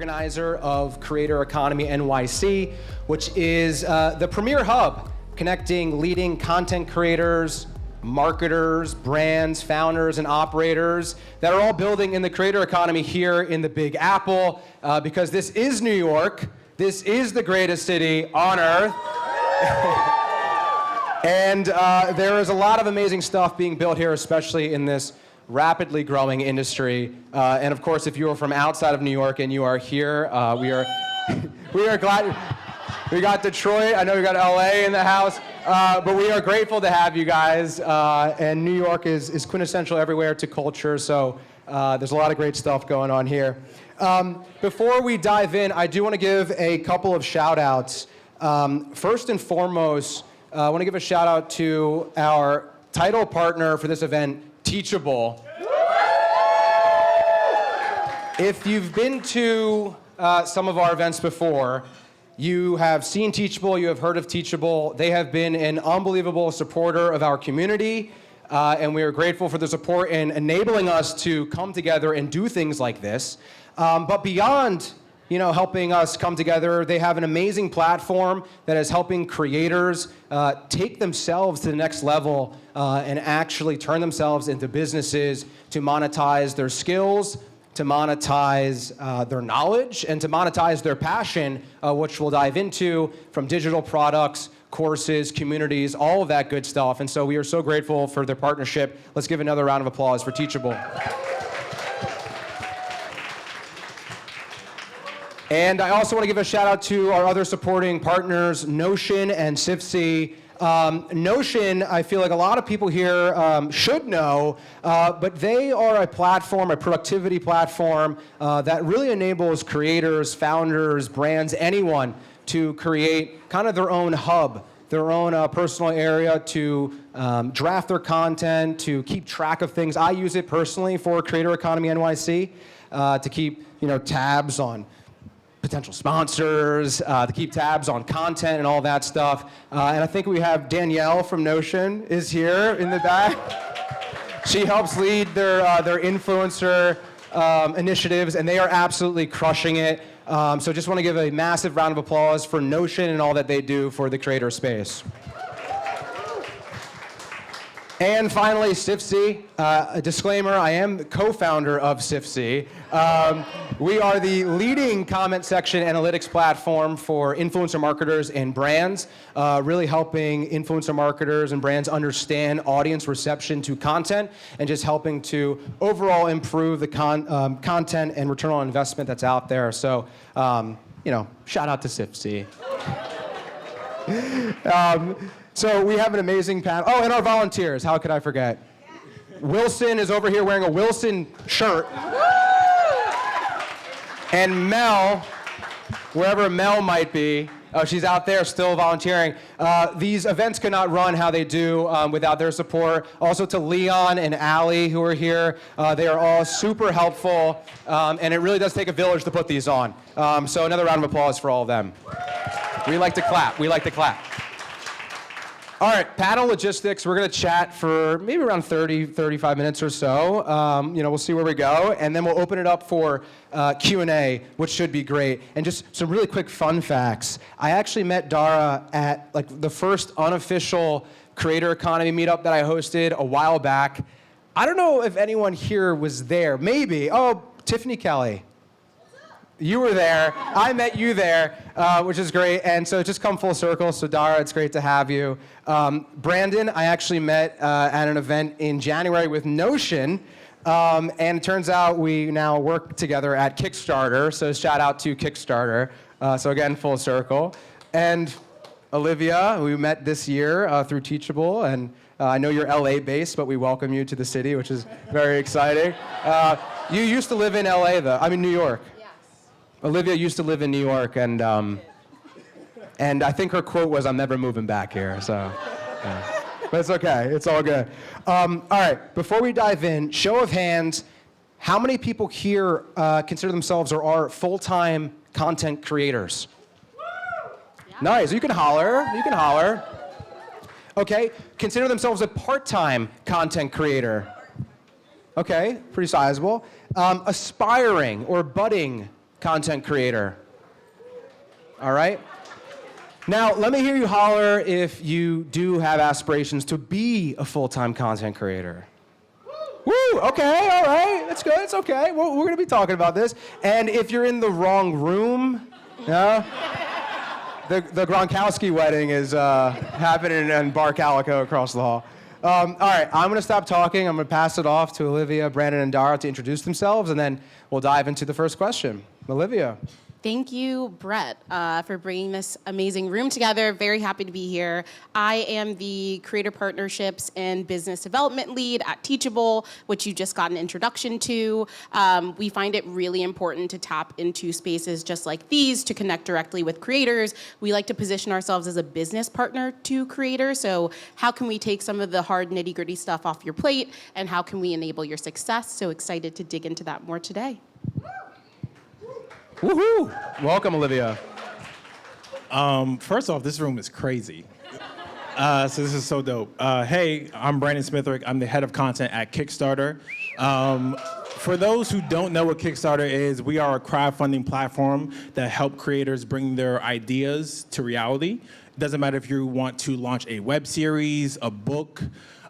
organizer of Creator Economy NYC, which is the premier hub connecting leading content creators, marketers, brands, founders, and operators that are all building in the creator economy here in the Big Apple, because this is New York. This is the greatest city on earth. And there is a lot of amazing stuff being built here, especially in this rapidly growing industry. And of course, if you are from outside of New York and you are here, we are glad. We got Detroit, I know we got LA in the house, but we are grateful to have you guys. And New York is quintessential everywhere to culture, so there's a lot of great stuff going on here. Before we dive in, I do want to give a couple of shout outs. First and foremost, I want to give a shout out to our title partner for this event, Teachable. If you've been to some of our events before, you have seen Teachable, you have heard of Teachable. They have been an unbelievable supporter of our community, and we are grateful for the support in enabling us to come together and do things like this. But beyond helping us come together, they have an amazing platform that is helping creators take themselves to the next level and actually turn themselves into businesses to monetize their skills, to monetize their knowledge, and to monetize their passion, which we'll dive into, from digital products, courses, communities, all of that good stuff. And so we are so grateful for their partnership. Let's give another round of applause for Teachable. And I also want to give a shout out to our other supporting partners, Notion and Sifsy. Notion, I feel like a lot of people here should know, but they are a platform, a productivity platform that really enables creators, founders, brands, anyone to create kind of their own hub, their own personal area to draft their content, to keep track of things. I use it personally for Creator Economy NYC to keep tabs on potential sponsors, to keep tabs on content and all that stuff. And I think we have Danielle from Notion is here in the back. She helps lead their influencer initiatives, and they are absolutely crushing it. So just want to give a massive round of applause for Notion and all that they do for the creator space. And finally, Sifsy. A disclaimer, I am the co-founder of Sifsy. We are the leading comment section analytics platform for influencer marketers and brands, really helping influencer marketers and brands understand audience reception to content and just helping to overall improve the content and return on investment that's out there. So, shout out to Sifsy. So we have an amazing panel. Oh, and our volunteers, how could I forget? Wilson is over here wearing a Wilson shirt. And Mel, wherever Mel might be, she's out there still volunteering. These events could not run how they do without their support. Also to Leon and Allie who are here. They are all super helpful, and it really does take a village to put these on. So another round of applause for all of them. We like to clap. We like to clap. All right, panel logistics. We're going to chat for maybe around 30, 35 minutes or so. We'll see where we go, and then we'll open it up for Q&A, which should be great. And just some really quick fun facts. I actually met Dara at the first unofficial Creator Economy meetup that I hosted a while back. I don't know if anyone here was there. Maybe. Oh, Tiffany Kelly. You were there. I met you there, which is great. And so just come full circle. So Dara, it's great to have you. Brandon, I actually met at an event in January with Notion. And it turns out we now work together at Kickstarter. So shout out to Kickstarter. So again, full circle. And Olivia, we met this year through Teachable. And I know you're LA based, but we welcome you to the city, which is very exciting. You used to live in LA though, New York. Olivia used to live in New York, and I think her quote was, "I'm never moving back here." So, yeah. But it's okay. It's all good. All right. Before we dive in, show of hands, how many people here consider themselves or are full-time content creators? Yeah. Nice. You can holler. You can holler. Okay. Consider themselves a part-time content creator. Okay. Pretty sizable. Aspiring or budding content creator. All right? Now, let me hear you holler if you do have aspirations to be a full-time content creator. Woo, okay, all right, that's good, it's okay. We're going to be talking about this. And if you're in the wrong room, yeah, the Gronkowski wedding is happening in Bar Calico across the hall. All right, I'm going to stop talking. I'm going to pass it off to Olivia, Brandon, and Dara to introduce themselves, and then we'll dive into the first question. Olivia. Thank you, Brett, for bringing this amazing room together. Very happy to be here. I am the Creator Partnerships and Business Development Lead at Teachable, which you just got an introduction to. We find it really important to tap into spaces just like these to connect directly with creators. We like to position ourselves as a business partner to creators. So how can we take some of the hard nitty-gritty stuff off your plate, and how can we enable your success? So excited to dig into that more today. Woohoo! Welcome, Olivia. First off, this room is crazy. So this is so dope. Hey, I'm Brandon Smithwick. I'm the head of content at Kickstarter. For those who don't know what Kickstarter is, we are a crowdfunding platform that help creators bring their ideas to reality. It doesn't matter if you want to launch a web series, a book,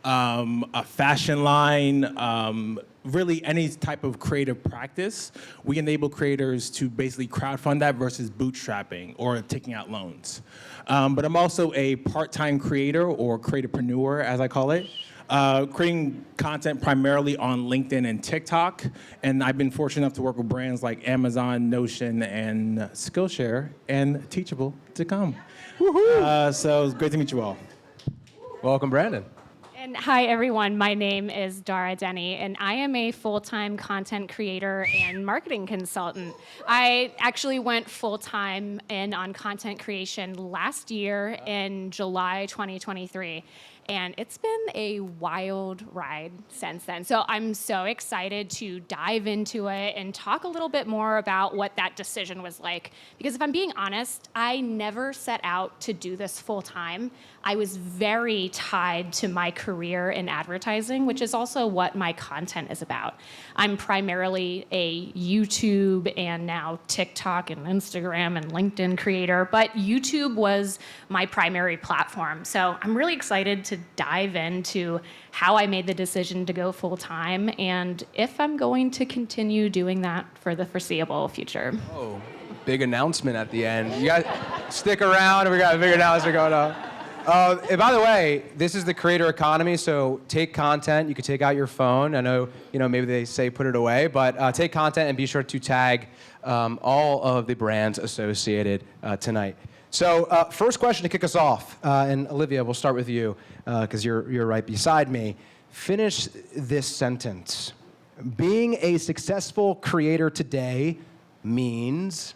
a fashion line, really any type of creative practice. We enable creators to basically crowdfund that versus bootstrapping or taking out loans. But I'm also a part-time creator, or creatorpreneur as I call it, creating content primarily on LinkedIn and TikTok. And I've been fortunate enough to work with brands like Amazon, Notion, and Skillshare, and Teachable to come. Woohoo! So it's great to meet you all. Welcome, Brandon. And hi, everyone. My name is Dara Denny, and I am a full-time content creator and marketing consultant. I actually went full-time on content creation last year in July 2023. And it's been a wild ride since then. So I'm so excited to dive into it and talk a little bit more about what that decision was like. Because if I'm being honest, I never set out to do this full time. I was very tied to my career in advertising, which is also what my content is about. I'm primarily a YouTube and now TikTok and Instagram and LinkedIn creator, but YouTube was my primary platform. So I'm really excited to dive into how I made the decision to go full time and if I'm going to continue doing that for the foreseeable future. Oh, big announcement at the end. You guys stick around, we got a big announcement going on. And by the way, this is the creator economy, so take content. You can take out your phone. I know, maybe they say put it away, but take content and be sure to tag all of the brands associated tonight. So first question to kick us off, and Olivia, we'll start with you because you're right beside me. Finish this sentence. Being a successful creator today means...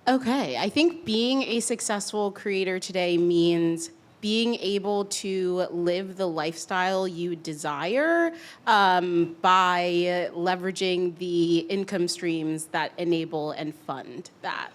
Okay, I think being a successful creator today means being able to live the lifestyle you desire by leveraging the income streams that enable and fund that.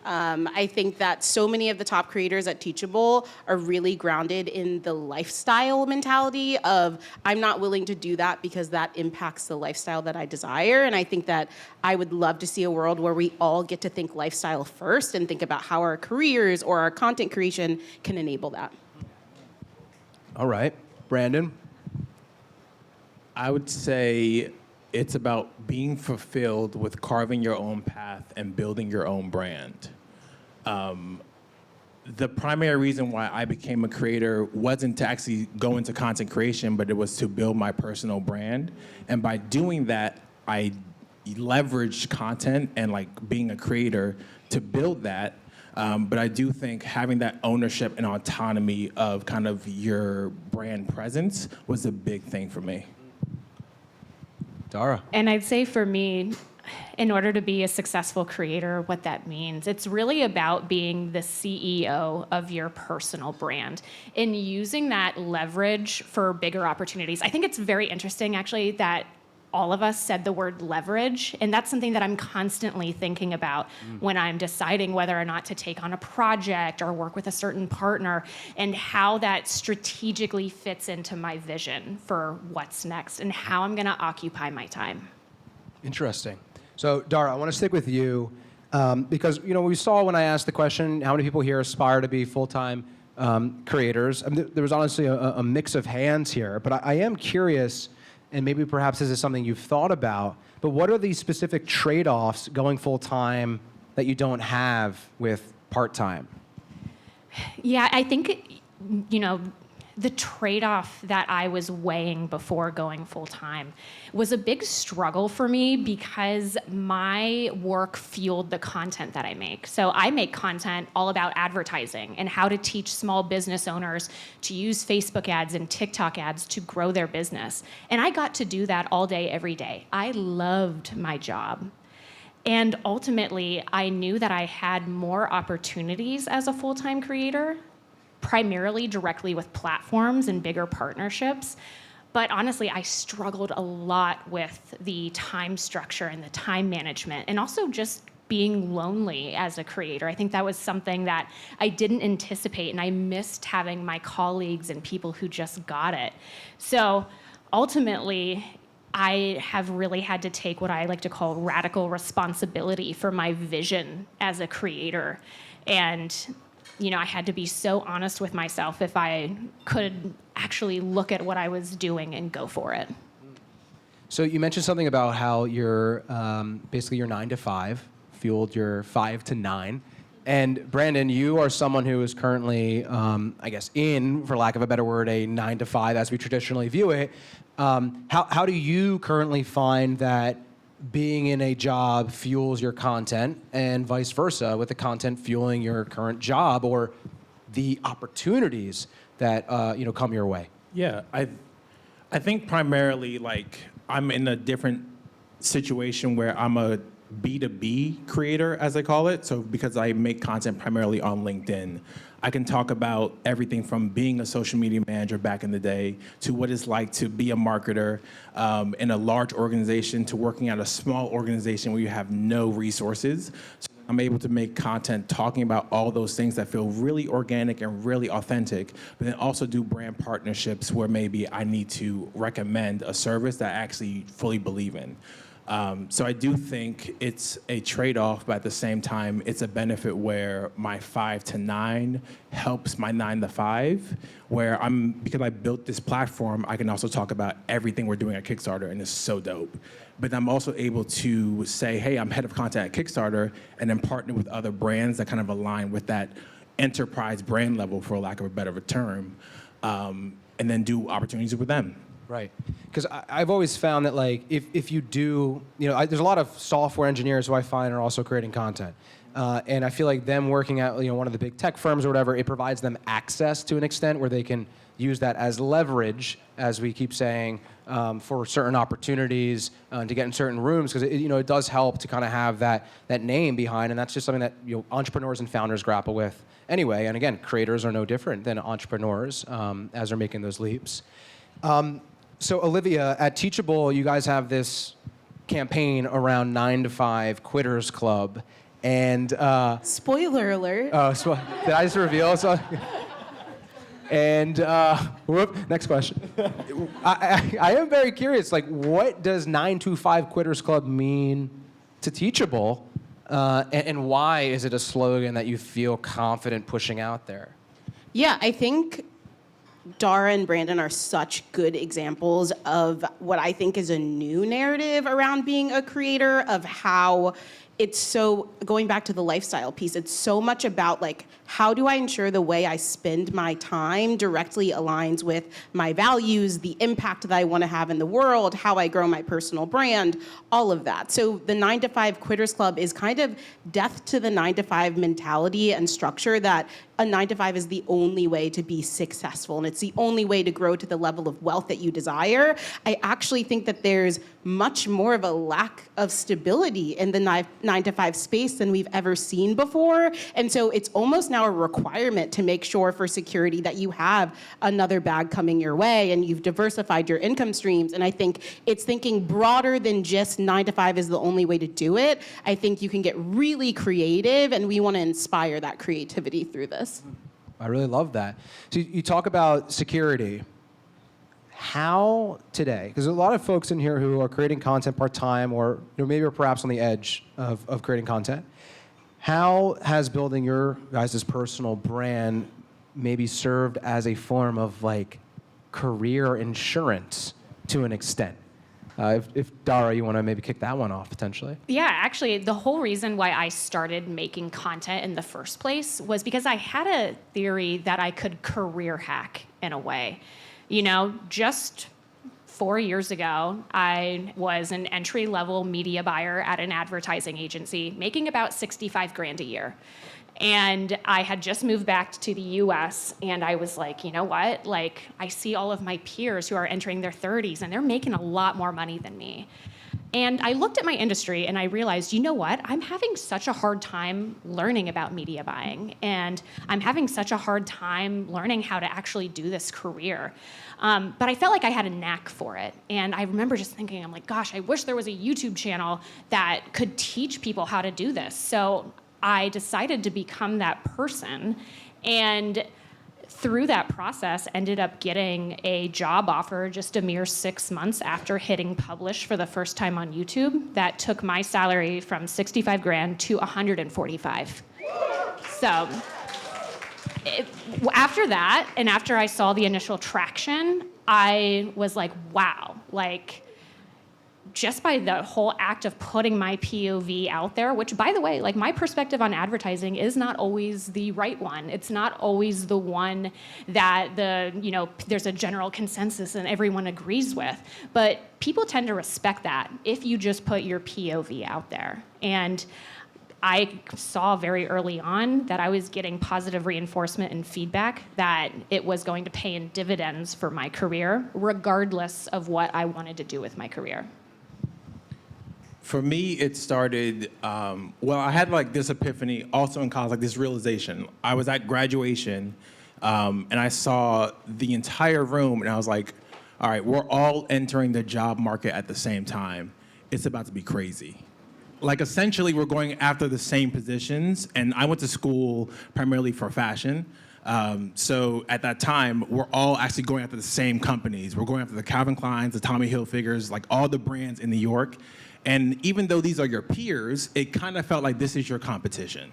I think that so many of the top creators at Teachable are really grounded in the lifestyle mentality of, I'm not willing to do that because that impacts the lifestyle that I desire. And I think that I would love to see a world where we all get to think lifestyle first and think about how our careers or our content creation can enable that. All right. Brandon? I would say it's about being fulfilled with carving your own path and building your own brand. The primary reason why I became a creator wasn't to actually go into content creation, but it was to build my personal brand. And by doing that, I leveraged content and being a creator to build that. But I do think having that ownership and autonomy of kind of your brand presence was a big thing for me. Dara? And I'd say for me, in order to be a successful creator, what that means, it's really about being the CEO of your personal brand and using that leverage for bigger opportunities. I think it's very interesting, actually, that all of us said the word leverage, and that's something that I'm constantly thinking about when I'm deciding whether or not to take on a project or work with a certain partner, and how that strategically fits into my vision for what's next and how I'm gonna occupy my time. Interesting. So, Dara, I want to stick with you because we saw when I asked the question, how many people here aspire to be full-time creators? I mean, there was honestly a mix of hands here, but I am curious, and maybe perhaps this is something you've thought about, but what are these specific trade-offs going full-time that you don't have with part-time? Yeah, I think, the trade-off that I was weighing before going full-time was a big struggle for me because my work fueled the content that I make. So I make content all about advertising and how to teach small business owners to use Facebook ads and TikTok ads to grow their business. And I got to do that all day, every day. I loved my job. And ultimately, I knew that I had more opportunities as a full-time creator, primarily directly with platforms and bigger partnerships. But honestly, I struggled a lot with the time structure and the time management, and also just being lonely as a creator. I think that was something that I didn't anticipate, and I missed having my colleagues and people who just got it. So ultimately, I have really had to take what I like to call radical responsibility for my vision as a creator. And I had to be so honest with myself if I could actually look at what I was doing and go for it. So you mentioned something about how basically your 9 to 5 fueled your 5 to 9. And Brandon, you are someone who is currently, in, for lack of a better word, a 9 to 5 as we traditionally view it. How do you currently find that being in a job fuels your content, and vice versa, with the content fueling your current job or the opportunities that come your way? Yeah, I think primarily I'm in a different situation where I'm a B2B creator, as I call it. So because I make content primarily on LinkedIn, I can talk about everything from being a social media manager back in the day to what it's like to be a marketer in a large organization to working at a small organization where you have no resources. So I'm able to make content talking about all those things that feel really organic and really authentic, but then also do brand partnerships where maybe I need to recommend a service that I actually fully believe in. So I do think it's a trade-off, but at the same time, it's a benefit where my 5 to 9 helps my 9 to 5, where because I built this platform, I can also talk about everything we're doing at Kickstarter, and it's so dope. But I'm also able to say, hey, I'm head of content at Kickstarter, and then partner with other brands that kind of align with that enterprise brand level, for lack of a better term, and then do opportunities with them. Right. Because I've always found that, if you do, there's a lot of software engineers who I find are also creating content. And I feel like them working at, one of the big tech firms or whatever, it provides them access to an extent where they can use that as leverage, as we keep saying, for certain opportunities, to get in certain rooms, because it does help to kind of have that name behind, and that's just something that entrepreneurs and founders grapple with anyway. And again, creators are no different than entrepreneurs as they're making those leaps. So Olivia, at Teachable, you guys have this campaign around 9 to 5 Quitters Club, and Spoiler alert. did I just reveal something? And next question. I am very curious. What does 9 to 5 Quitters Club mean to Teachable, and why is it a slogan that you feel confident pushing out there? Yeah, I think Dara and Brandon are such good examples of what I think is a new narrative around being a creator, of how it's so, going back to the lifestyle piece, it's so much about how do I ensure the way I spend my time directly aligns with my values, the impact that I want to have in the world, how I grow my personal brand, all of that. So the 9 to 5 Quitters Club is kind of death to the 9 to 5 mentality and structure that a 9 to 5 is the only way to be successful, and it's the only way to grow to the level of wealth that you desire. I actually think that there's much more of a lack of stability in the 9 to 5 space than we've ever seen before. And so it's almost now a requirement to make sure for security that you have another bag coming your way and you've diversified your income streams. And I think it's thinking broader than just 9 to 5 is the only way to do it. I think you can get really creative, and we want to inspire that creativity through this. I really love that. So you talk about security. how today, because a lot of folks in here who are creating content part-time or maybe are perhaps on the edge of creating content, how has building your guys' personal brand maybe served as a form of like career insurance to an extent? If Dara, you want to maybe kick that one off potentially. Yeah, actually, the whole reason why I started making content in the first place was because I had a theory that I could career hack in a way. You know, just 4 years ago, I was an entry-level media buyer at an advertising agency, making about 65 grand a year. And I had just moved back to the US, and I was like, you know what? Like, I see all of my peers who are entering their 30s, and they're making a lot more money than me. And I looked at my industry, and I realized, you know what? I'm having such a hard time learning about media buying, and I'm having such a hard time learning how to actually do this career. But I felt like I had a knack for it. And I remember just thinking, I'm like, gosh, I wish there was a YouTube channel that could teach people how to do this. So I decided to become that person, and through that process ended up getting a job offer just a mere 6 months after hitting publish for the first time on YouTube that took my salary from 65 grand to 145. So after that, and after I saw the initial traction, I was like, wow, like, just by the whole act of putting my POV out there, which, by the way, like, my perspective on advertising is not always the right one. It's not always the one that there's a general consensus and everyone agrees with. But people tend to respect that if you just put your POV out there. And I saw very early on that I was getting positive reinforcement and feedback that it was going to pay in dividends for my career, regardless of what I wanted to do with my career. For me, it started, I had like this epiphany also in college, like this realization. I was at graduation, and I saw the entire room, and I was like, all right, we're all entering the job market at the same time. It's about to be crazy. Like, essentially, we're going after the same positions, and I went to school primarily for fashion. So at that time, we're all actually going after the same companies. We're going after the Calvin Kleins, the Tommy Hilfigers, like all the brands in New York. And even though these are your peers, it kind of felt like this is your competition.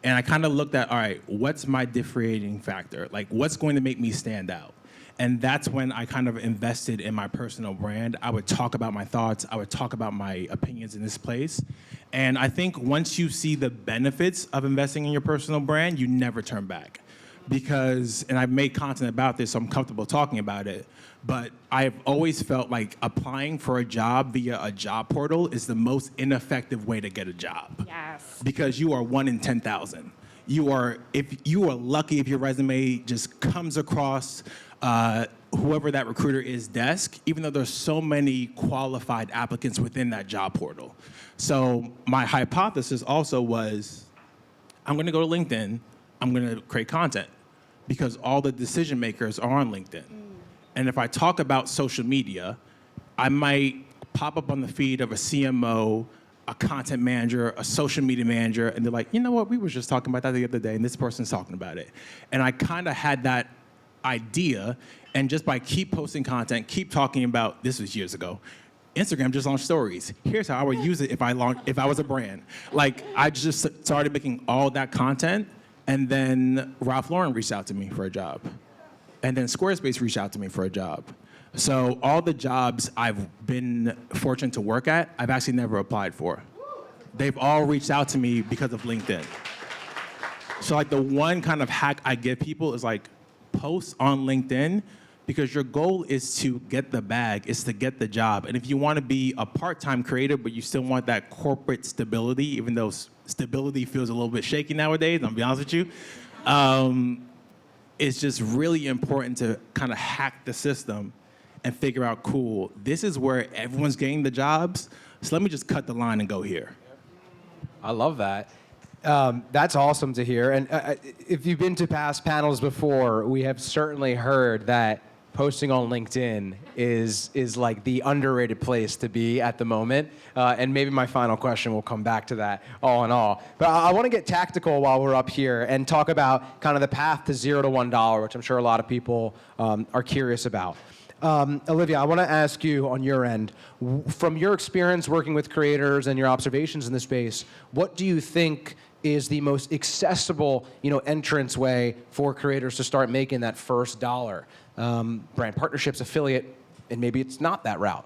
And I kind of looked at, all right, what's my differentiating factor? Like, what's going to make me stand out? And that's when I kind of invested in my personal brand. I would talk about my thoughts. I would talk about my opinions in this place. And I think once you see the benefits of investing in your personal brand, you never turn back. And I've made content about this, so I'm comfortable talking about it, but I've always felt like applying for a job via a job portal is the most ineffective way to get a job. Yes. Because you are 1 in 10,000. If you are lucky if your resume just comes across whoever that recruiter is desk, even though there's so many qualified applicants within that job portal. So my hypothesis also was, I'm going to go to LinkedIn, I'm going to create content, because all the decision makers are on LinkedIn. And if I talk about social media, I might pop up on the feed of a CMO, a content manager, a social media manager, and they're like, you know what, we were just talking about that the other day, and this person's talking about it. And I kind of had that idea, and just by keep posting content, keep talking about, this was years ago, Instagram just launched stories. Here's how I would use it if I was a brand. Like, I just started making all that content, and then Ralph Lauren reached out to me for a job. And then Squarespace reached out to me for a job. So all the jobs I've been fortunate to work at, I've actually never applied for. They've all reached out to me because of LinkedIn. So like the one kind of hack I give people is like, post on LinkedIn, because your goal is to get the bag, is to get the job. And if you want to be a part-time creator, but you still want that corporate stability, even though stability feels a little bit shaky nowadays, I'll be honest with you, it's just really important to kind of hack the system and figure out, cool, this is where everyone's getting the jobs, so let me just cut the line and go here. I love that. That's awesome to hear. And if you've been to past panels before, we have certainly heard that posting on LinkedIn is like the underrated place to be at the moment. And maybe my final question will come back to that all in all. But I want to get tactical while we're up here and talk about kind of the path to $0 to $1, which I'm sure a lot of people are curious about. Olivia, I want to ask you on your end, from your experience working with creators and your observations in the space, what do you think is the most accessible, entrance way for creators to start making that first dollar? Brand partnerships, affiliate, and maybe it's not that route.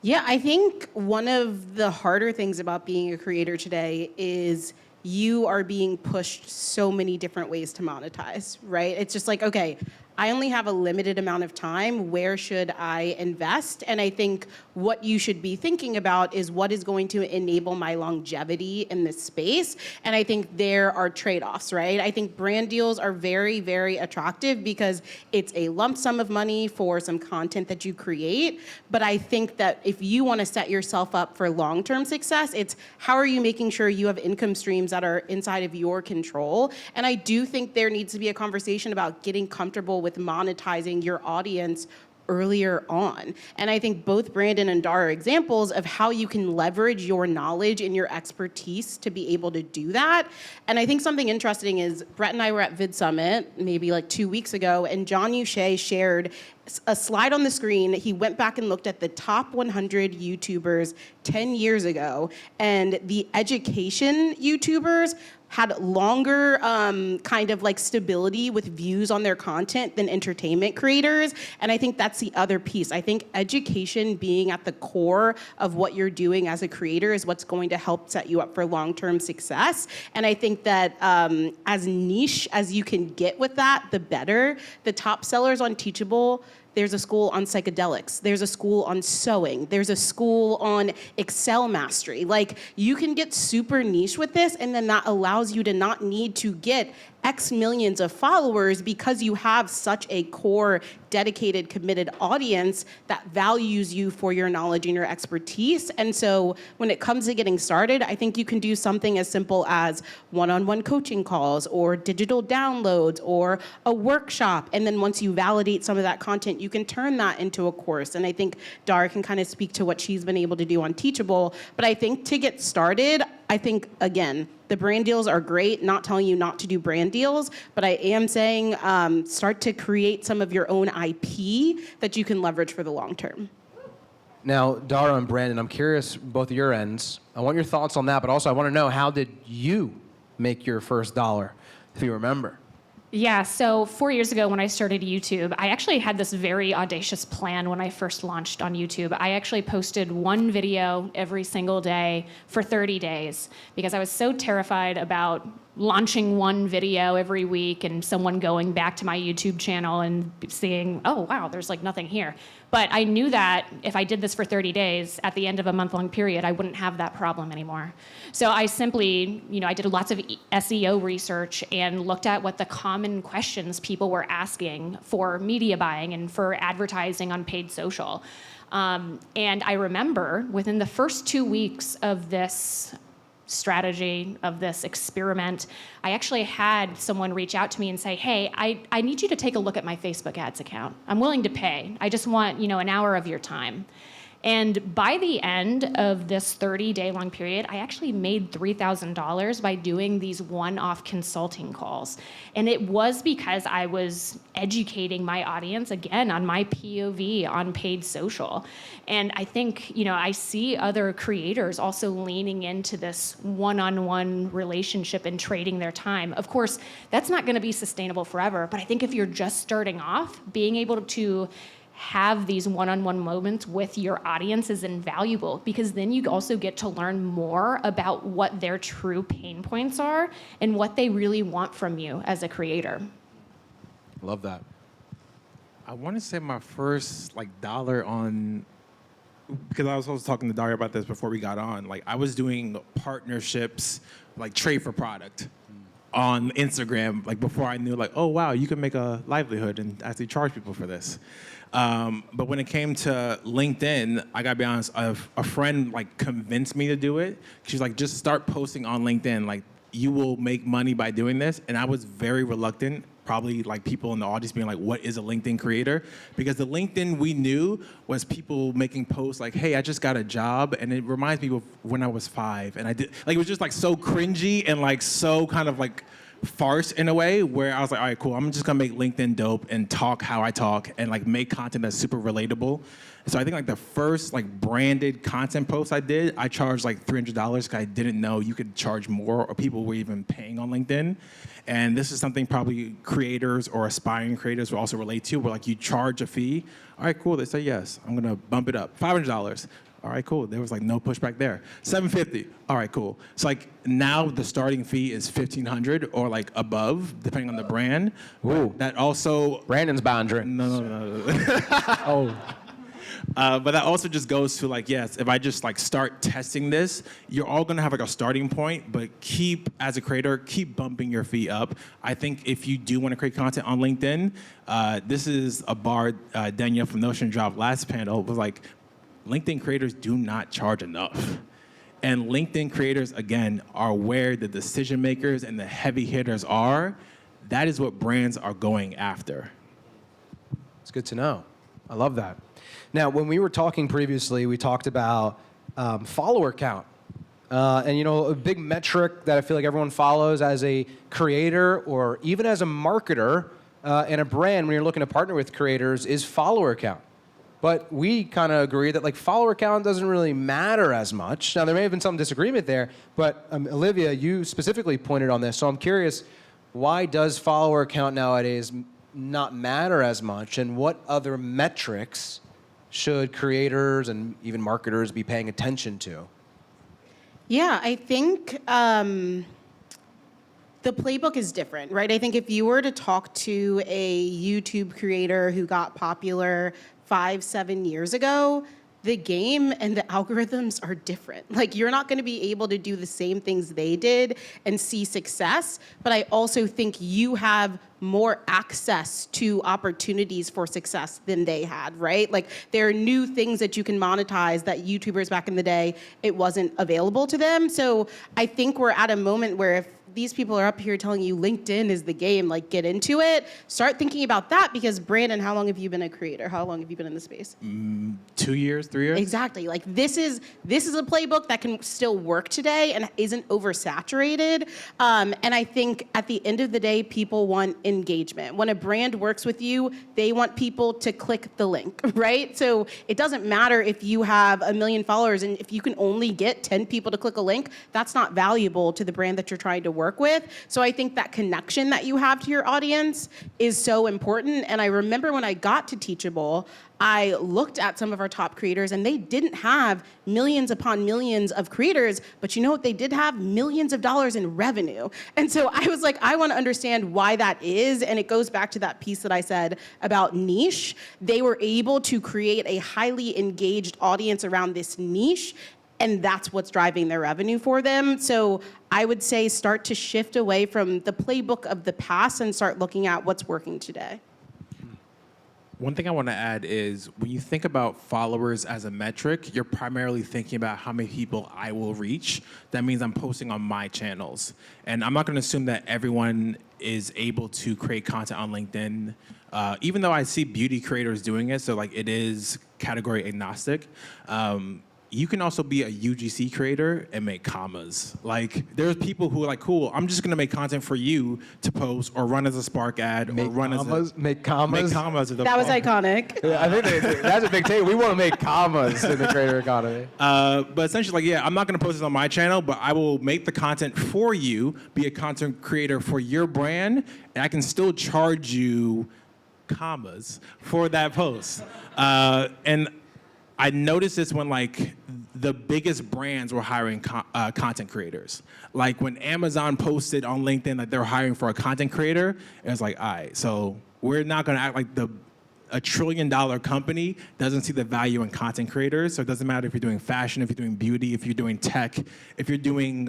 Yeah, I think one of the harder things about being a creator today is you are being pushed so many different ways to monetize, right? It's just like, okay, I only have a limited amount of time. Where should I invest? And I think what you should be thinking about is what is going to enable my longevity in this space. And I think there are trade-offs, right? I think brand deals are very, very attractive because it's a lump sum of money for some content that you create. But I think that if you want to set yourself up for long-term success, it's how are you making sure you have income streams that are inside of your control? And I do think there needs to be a conversation about getting comfortable with monetizing your audience earlier on. And I think both Brandon and Dar are examples of how you can leverage your knowledge and your expertise to be able to do that. And I think something interesting is Brett and I were at Vid Summit maybe like 2 weeks ago, and John Uche shared a slide on the screen. He went back and looked at the top 100 YouTubers 10 years ago, and the education YouTubers had longer kind of like stability with views on their content than entertainment creators. And I think that's the other piece. I think education being at the core of what you're doing as a creator is what's going to help set you up for long-term success. And I think that as niche as you can get with that, the better. The top sellers on Teachable, there's a school on psychedelics. There's a school on sewing. There's a school on Excel mastery. Like, you can get super niche with this, and then that allows you to not need to get X millions of followers because you have such a core, dedicated, committed audience that values you for your knowledge and your expertise. And so when it comes to getting started, I think you can do something as simple as one-on-one coaching calls or digital downloads or a workshop. And then once you validate some of that content, you can turn that into a course. And I think Dara can kind of speak to what she's been able to do on Teachable. But I think to get started, I think, again, the brand deals are great, not telling you not to do brand deals, but I am saying start to create some of your own IP that you can leverage for the long term. Now, Dara and Brandon, I'm curious, both of your ends. I want your thoughts on that, but also I want to know, how did you make your first dollar, if you remember? Yeah, so 4 years ago when I started YouTube, I actually had this very audacious plan when I first launched on YouTube. I actually posted one video every single day for 30 days because I was so terrified about launching one video every week and someone going back to my YouTube channel and seeing, oh, wow, there's like nothing here. But I knew that if I did this for 30 days, at the end of a month-long period, I wouldn't have that problem anymore. So I simply, I did lots of SEO research and looked at what the common questions people were asking for media buying and for advertising on paid social. And I remember within the first 2 weeks of this strategy, of this experiment, I actually had someone reach out to me and say, hey, I need you to take a look at my Facebook ads account. I'm willing to pay. I just want, an hour of your time. And by the end of this 30-day long period, I actually made $3,000 by doing these one-off consulting calls. And it was because I was educating my audience, again, on my POV on paid social. And I think, I see other creators also leaning into this one-on-one relationship and trading their time. Of course, that's not going to be sustainable forever. But I think if you're just starting off, being able to have these one-on-one moments with your audience is invaluable, because then you also get to learn more about what their true pain points are and what they really want from you as a creator. Love that. I want to say my first dollar on, because I was also talking to Daria about this before we got on. I was doing partnerships, trade for product on Instagram, before I knew, oh wow, you can make a livelihood and actually charge people for this. But when it came to LinkedIn, I gotta be honest, a friend convinced me to do it. She's like, just start posting on LinkedIn. You will make money by doing this. And I was very reluctant, probably people in the audience being like, what is a LinkedIn creator? Because the LinkedIn we knew was people making posts hey, I just got a job. And it reminds me of when I was 5. And I did, it was just so cringy and so kind of farce in a way where I was like, all right, cool. I'm just gonna make LinkedIn dope and talk how I talk and like make content that's super relatable. So I think like the first like branded content post I did, I charged like $300 because I didn't know you could charge more or people were even paying on LinkedIn. And this is something probably creators or aspiring creators will also relate to, where like you charge a fee. All right, cool. They say yes. I'm gonna bump it up. $500. All right, cool. There was like no pushback there. $750. All right, cool. So like now the starting fee is $1,500 or like above, depending on the brand. Ooh. That also Brandon's boundary. no. Oh. But that also just goes to like, yes, if I just like start testing this, you're all gonna have like a starting point, but as a creator, keep bumping your fee up. I think if you do wanna create content on LinkedIn, this is a bar Danielle from Notion dropped last panel, was like, LinkedIn creators do not charge enough. And LinkedIn creators, again, are where the decision makers and the heavy hitters are. That is what brands are going after. It's good to know. I love that. Now, when we were talking previously, we talked about follower count. And you know, a big metric that I feel like everyone follows as a creator or even as a marketer and a brand when you're looking to partner with creators is follower count. But we kind of agree that like follower count doesn't really matter as much. Now, there may have been some disagreement there, but Olivia, you specifically pointed on this. So I'm curious, why does follower count nowadays not matter as much? And what other metrics should creators and even marketers be paying attention to? Yeah, I think the playbook is different, right? I think if you were to talk to a YouTube creator who got popular 5-7 years ago, the game and the algorithms are different. Like, you're not gonna be able to do the same things they did and see success, but I also think you have more access to opportunities for success than they had, right? Like, there are new things that you can monetize that YouTubers back in the day, it wasn't available to them. So I think we're at a moment where if these people are up here telling you LinkedIn is the game, like, get into it, start thinking about that, because Brandon, how long have you been a creator? How long have you been in the space? 2 years, 3 years? Exactly. Like, this is a playbook that can still work today and isn't oversaturated. And I think at the end of the day, people want engagement. When a brand works with you, they want people to click the link, right? So it doesn't matter if you have 1 million followers, and if you can only get 10 people to click a link, that's not valuable to the brand that you're trying to work with. So I think that connection that you have to your audience is so important. And I remember when I got to Teachable, I looked at some of our top creators and they didn't have millions upon millions of creators, but you know what they did have? Millions of dollars in revenue. And so I was like, I want to understand why that is. And it goes back to that piece that I said about niche. They were able to create a highly engaged audience around this niche, and that's what's driving their revenue for them. So I would say start to shift away from the playbook of the past and start looking at what's working today. One thing I want to add is when you think about followers as a metric, you're primarily thinking about how many people I will reach. That means I'm posting on my channels. And I'm not going to assume that everyone is able to create content on LinkedIn, even though I see beauty creators doing it, so like it is category agnostic. You can also be a UGC creator and make commas. Like, there's people who are like, cool, I'm just gonna make content for you to post or run as a Spark ad or run as a... Make commas? Make commas. That was iconic. Yeah, I think that's a big take. We want to make commas in the creator economy. But essentially, like, yeah, I'm not gonna post this on my channel, but I will make the content for you, be a content creator for your brand, and I can still charge you commas for that post. And I noticed this when like the biggest brands were hiring content creators. Like when Amazon posted on LinkedIn that they're hiring for a content creator, it was like, all right, so we're not gonna act like a $1 trillion company doesn't see the value in content creators. So it doesn't matter if you're doing fashion, if you're doing beauty, if you're doing tech, if you're doing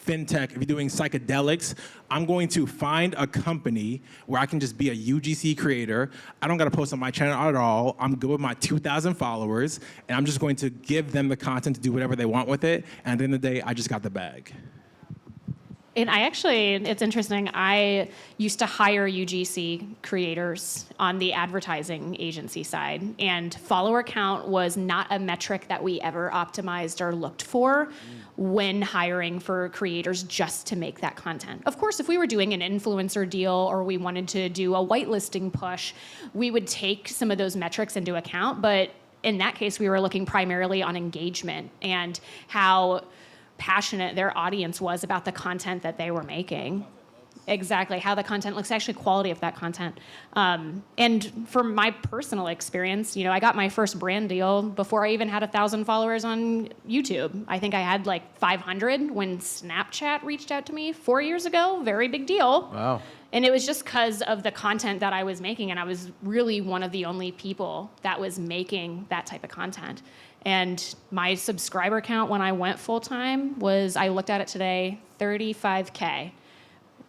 fintech, if you're doing psychedelics, I'm going to find a company where I can just be a UGC creator. I don't got to post on my channel at all. I'm good with my 2,000 followers, and I'm just going to give them the content to do whatever they want with it. And at the end of the day, I just got the bag. And it's interesting. I used to hire UGC creators on the advertising agency side, and follower count was not a metric that we ever optimized or looked for when hiring for creators just to make that content. Of course, if we were doing an influencer deal or we wanted to do a whitelisting push, we would take some of those metrics into account, but in that case, we were looking primarily on engagement and how passionate their audience was about the content that they were making. Exactly, how the content looks, actually quality of that content. And from my personal experience, I got my first brand deal before I even had 1,000 followers on YouTube. I think I had like 500 when Snapchat reached out to me 4 years ago. Very big deal. Wow. And it was just because of the content that I was making, and I was really one of the only people that was making that type of content. And my subscriber count when I went full-time was, I looked at it today, 35K.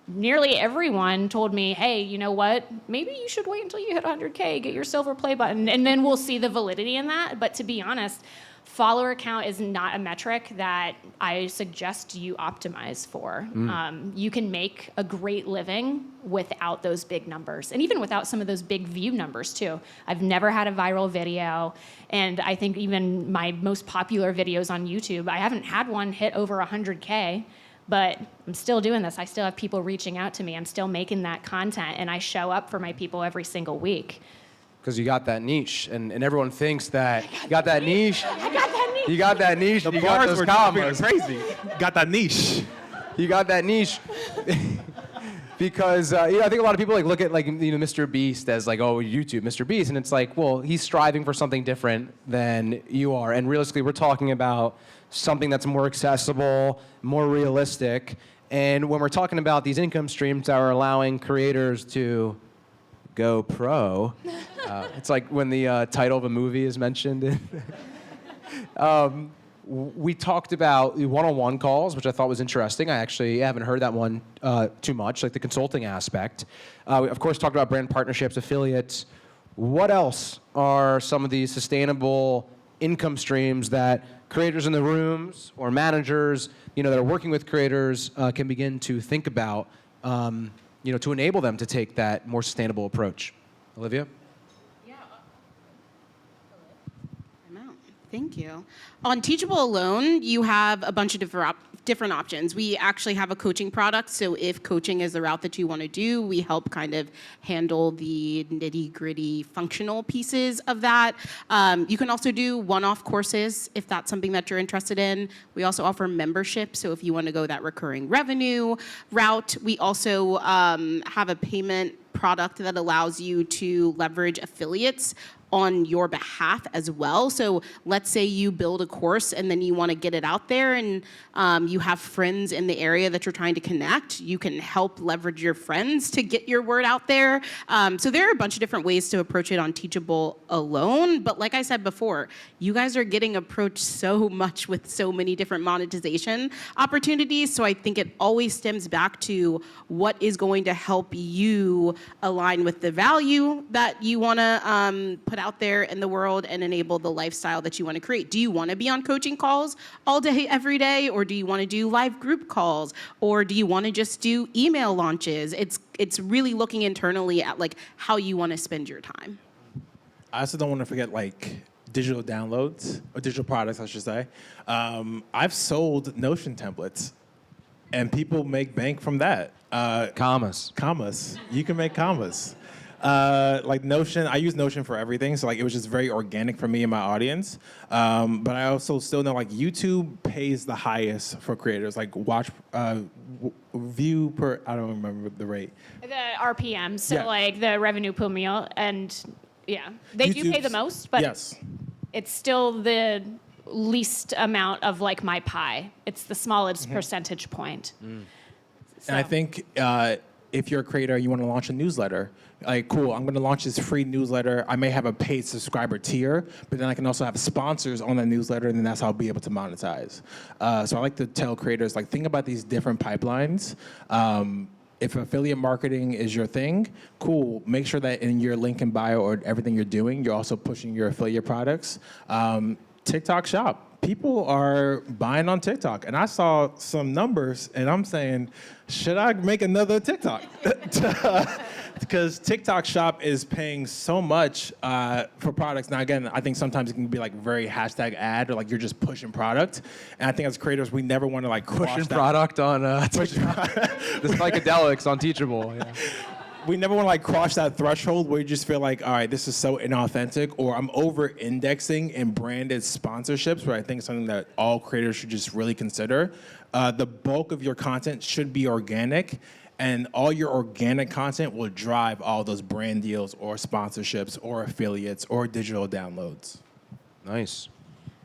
Nearly everyone told me, hey, you know what? Maybe you should wait until you hit 100K, get your silver play button, and then we'll see the validity in that. But to be honest, follower count is not a metric that I suggest you optimize for. You can make a great living without those big numbers, and even without some of those big view numbers too. I've never had a viral video, and I think even my most popular videos on YouTube, I haven't had one hit over 100K, but I'm still doing this. I still have people reaching out to me. I'm still making that content, and I show up for my people every single week. Because you got that niche, and everyone thinks that you got that niche. I got that niche. You got that niche. The You got bars those were commas. crazy. Got that niche. You got that niche. Because I think a lot of people look at Mr. Beast as YouTube, Mr. Beast, and it's like, well, he's striving for something different than you are. And realistically, we're talking about something that's more accessible, more realistic. And when we're talking about these income streams that are allowing creators to go pro, it's like when the title of a movie is mentioned. We talked about the one-on-one calls, which I thought was interesting. I actually haven't heard that one too much, like the consulting aspect. We, of course, talked about brand partnerships, affiliates. What else are some of these sustainable income streams that creators in the rooms or managers, that are working with creators can begin to think about, to enable them to take that more sustainable approach? Olivia? Thank you. On Teachable alone, you have a bunch of different options. We actually have a coaching product, so if coaching is the route that you want to do, we help kind of handle the nitty-gritty functional pieces of that. You can also do one-off courses if that's something that you're interested in. We also offer membership, so if you want to go that recurring revenue route. We also have a payment product that allows you to leverage affiliates on your behalf as well. So let's say you build a course and then you want to get it out there, and you have friends in the area that you're trying to connect. You can help leverage your friends to get your word out there. So there are a bunch of different ways to approach it on Teachable alone. But like I said before, you guys are getting approached so much with so many different monetization opportunities. So I think it always stems back to what is going to help you align with the value that you want to put out there in the world and enable the lifestyle that you want to create. Do you want to be on coaching calls all day, every day? Or do you want to do live group calls? Or do you want to just do email launches? It's really looking internally at how you want to spend your time. I also don't want to forget digital downloads, or digital products, I should say. I've sold Notion templates, and people make bank from that. Commas. You can make commas. Notion, I use Notion for everything, so it was just very organic for me and my audience. But I also still know YouTube pays the highest for creators, watch, view per, I don't remember the rate. The RPM, so Yeah. the revenue per meal, and yeah, they do pay the most, but yes. it's still the least amount of my pie. It's the smallest percentage point. So. And I think if you're a creator, you want to launch a newsletter. Cool, I'm going to launch this free newsletter. I may have a paid subscriber tier, but then I can also have sponsors on that newsletter, and then that's how I'll be able to monetize. So I like to tell creators, think about these different pipelines. If affiliate marketing is your thing, cool. Make sure that in your link in bio or everything you're doing, you're also pushing your affiliate products. TikTok Shop. people are buying on TikTok. And I saw some numbers, and I'm saying, should I make another TikTok? Because TikTok Shop is paying so much for products. Now, again, I think sometimes it can be like very hashtag ad, or like you're just pushing product. And I think as creators, we never want to like Pushing product on the psychedelics on Teachable. Yeah. We never want to like cross that threshold where you just feel like, all right, this is so inauthentic, or I'm over-indexing in branded sponsorships, where I think it's something that all creators should just really consider. The bulk of your content should be organic, and all your organic content will drive all those brand deals or sponsorships or affiliates or digital downloads. Nice.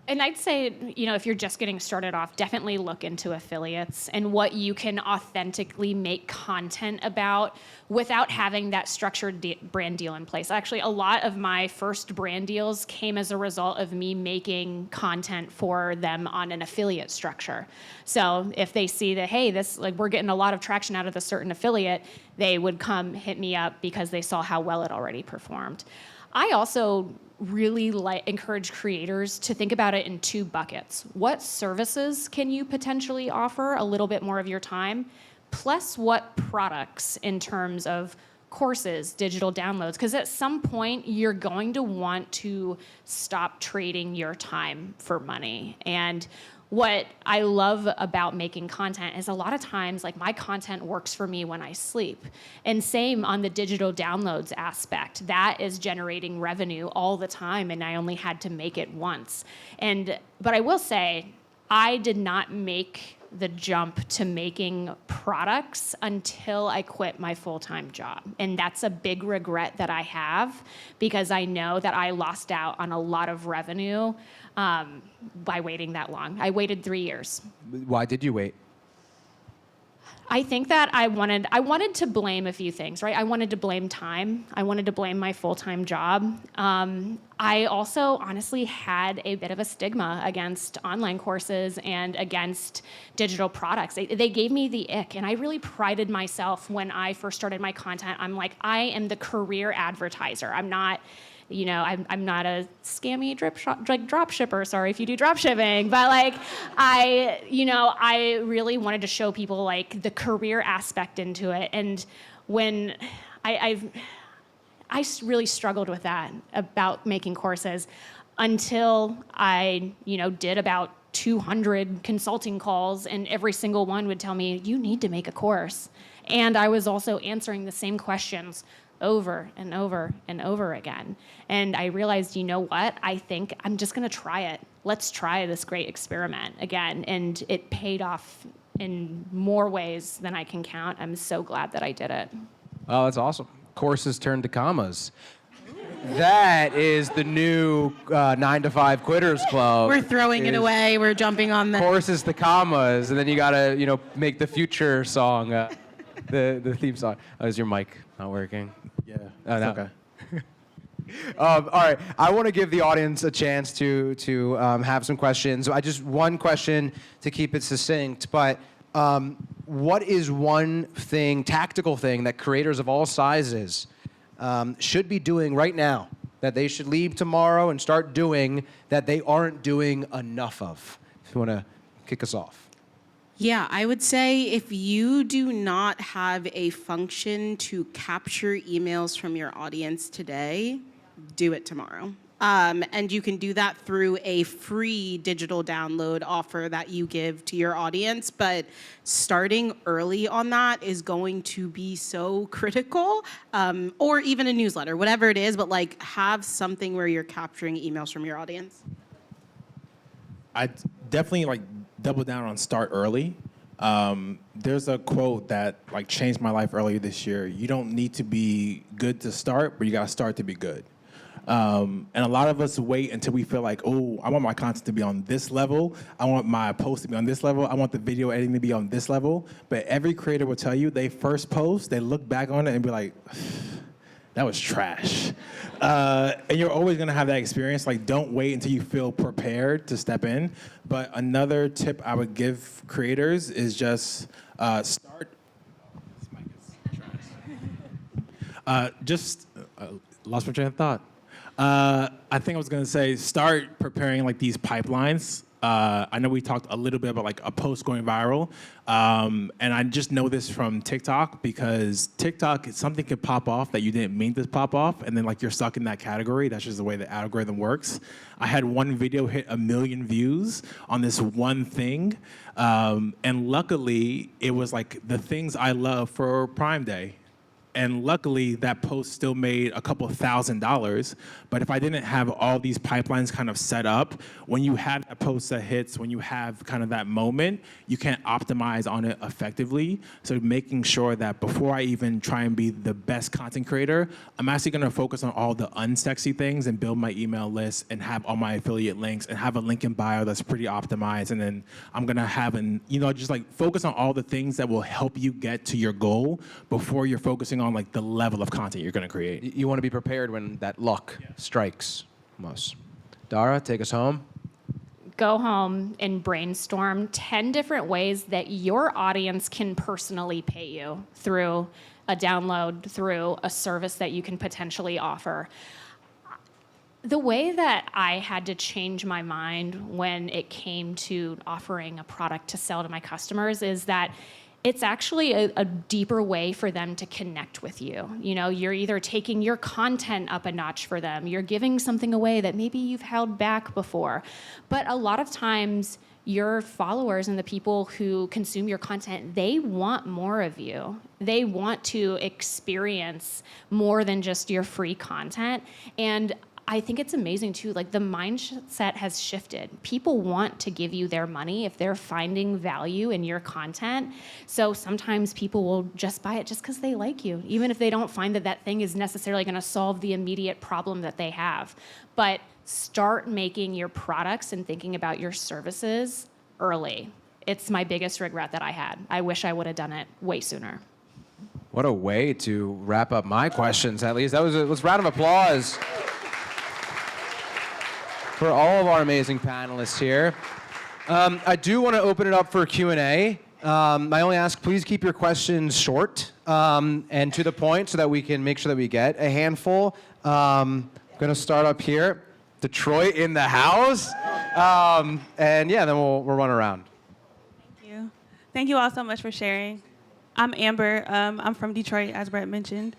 And I'd say, if you're just getting started off, definitely look into affiliates and what you can authentically make content about without having that structured brand deal in place. Actually, a lot of my first brand deals came as a result of me making content for them on an affiliate structure. So if they see that, hey, we're getting a lot of traction out of this certain affiliate, they would come hit me up because they saw how well it already performed. I also really encourage creators to think about it in two buckets. What services can you potentially offer a little bit more of your time? Plus what products in terms of courses, digital downloads? Because at some point, you're going to want to stop trading your time for money. And what I love about making content is a lot of times, like, my content works for me when I sleep. And same on the digital downloads aspect. That is generating revenue all the time, and I only had to make it once. But I will say, I did not make the jump to making products until I quit my full-time job. And that's a big regret that I have, because I know that I lost out on a lot of revenue by waiting that long. I waited 3 years. Why did you wait? I think that I wanted to blame a few things, right? I wanted to blame time. I wanted to blame my full-time job. I also honestly had a bit of a stigma against online courses and against digital products. They gave me the ick, and I really prided myself when I first started my content. I'm like, I am the career advertiser. I'm not I'm not a scammy drop shipper. Sorry if you do drop shipping, but I really wanted to show people like the career aspect into it. And when I really struggled with that about making courses until I, did about 200 consulting calls, and every single one would tell me, you need to make a course. And I was also answering the same questions over and over and over again. And I realized, you know what? I think I'm just going to try it. Let's try this great experiment again. And it paid off in more ways than I can count. I'm so glad that I did it. Oh, that's awesome. Courses turned to commas. That is the new 9 to 5 quitters club. We're throwing it away. We're jumping on the Courses to commas, and then you gotta, make the future song, the theme song. Oh, is your mic not working? Yeah, Oh, no. okay. All right, I want to give the audience a chance to have some questions. I just one question to keep it succinct, but what is one tactical thing that creators of all sizes should be doing right now, that they should leave tomorrow and start doing, that they aren't doing enough of? If you want to kick us off. Yeah, I would say if you do not have a function to capture emails from your audience today, do it tomorrow. And you can do that through a free digital download offer that you give to your audience. But starting early on that is going to be so critical, or even a newsletter, whatever it is, but have something where you're capturing emails from your audience. I definitely double down on start early. There's a quote that changed my life earlier this year. You don't need to be good to start, but you got to start to be good. And a lot of us wait until we feel like, oh, I want my content to be on this level. I want my post to be on this level. I want the video editing to be on this level. But every creator will tell you they first post, they look back on it and be like, that was trash. And you're always going to have that experience. Don't wait until you feel prepared to step in. But another tip I would give creators is just start. This mic is trash. Lost my train of thought. I think I was going to say start preparing these pipelines I know we talked a little bit about like a post going viral, and I just know this from TikTok because TikTok, something could pop off that you didn't mean to pop off, and then like you're stuck in that category. That's just the way the algorithm works. I had one video hit 1 million views on this one thing, and luckily it was like the things I love for Prime Day. And luckily, that post still made a couple $1,000s. But if I didn't have all these pipelines kind of set up, when you have a post that hits, when you have kind of that moment, you can't optimize on it effectively. So making sure that before I even try and be the best content creator, I'm actually going to focus on all the unsexy things and build my email list and have all my affiliate links and have a link in bio that's pretty optimized. And then I'm going to have just like focus on all the things that will help you get to your goal before you're focusing on like the level of content you're going to create. You want to be prepared when that luck strikes, almost. Dara, take us home. Go home and brainstorm 10 different ways that your audience can personally pay you through a download, through a service that you can potentially offer. The way that I had to change my mind when it came to offering a product to sell to my customers is that it's actually a deeper way for them to connect with you. You know, you're either taking your content up a notch for them, you're giving something away that maybe you've held back before. But a lot of times, your followers and the people who consume your content, they want more of you. They want to experience more than just your free content. And I think it's amazing too, like the mindset has shifted. People want to give you their money if they're finding value in your content. So sometimes people will just buy it just because they like you, even if they don't find that that thing is necessarily gonna solve the immediate problem that they have. But start making your products and thinking about your services early. It's my biggest regret that I had. I wish I would have done it way sooner. What a way to wrap up my questions, at least. Let's round of applause for all of our amazing panelists here. I do want to open it up for Q&A. I only ask, please keep your questions short and to the point so that we can make sure that we get a handful. I'm going to start up here. Detroit in the house. And yeah, then we'll run around. Thank you. Thank you all so much for sharing. I'm Amber. I'm from Detroit, as Brett mentioned.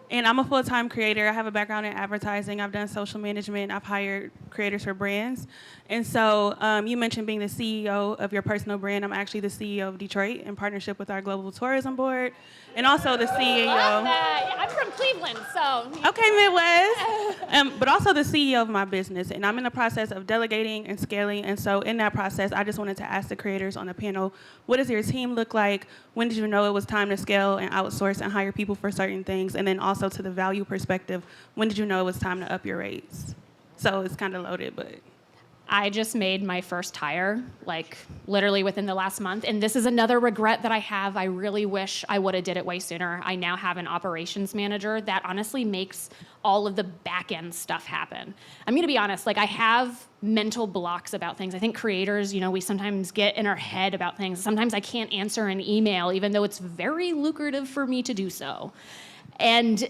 And I'm a full-time creator. I have a background in advertising. I've done social management. I've hired creators for brands. And so you mentioned being the CEO of your personal brand. I'm actually the CEO of Detroit in partnership with our Global Tourism Board. And also the CEO. Love that. I'm from Cleveland, so. Okay, Midwest. But also the CEO of my business. And I'm in the process of delegating and scaling. And so in that process, I just wanted to ask the creators on the panel, what does your team look like? When did you know it was time to scale and outsource and hire people for certain things? And then also to the value perspective, when did you know it was time to up your rates? So it's kind of loaded, but. I just made my first hire, like literally within the last month. And this is another regret that I have. I really wish I would have did it way sooner. I now have an operations manager that honestly makes all of the back end stuff happen. I'm gonna be honest, like I have mental blocks about things. I think creators, we sometimes get in our head about things. Sometimes I can't answer an email, even though it's very lucrative for me to do so. And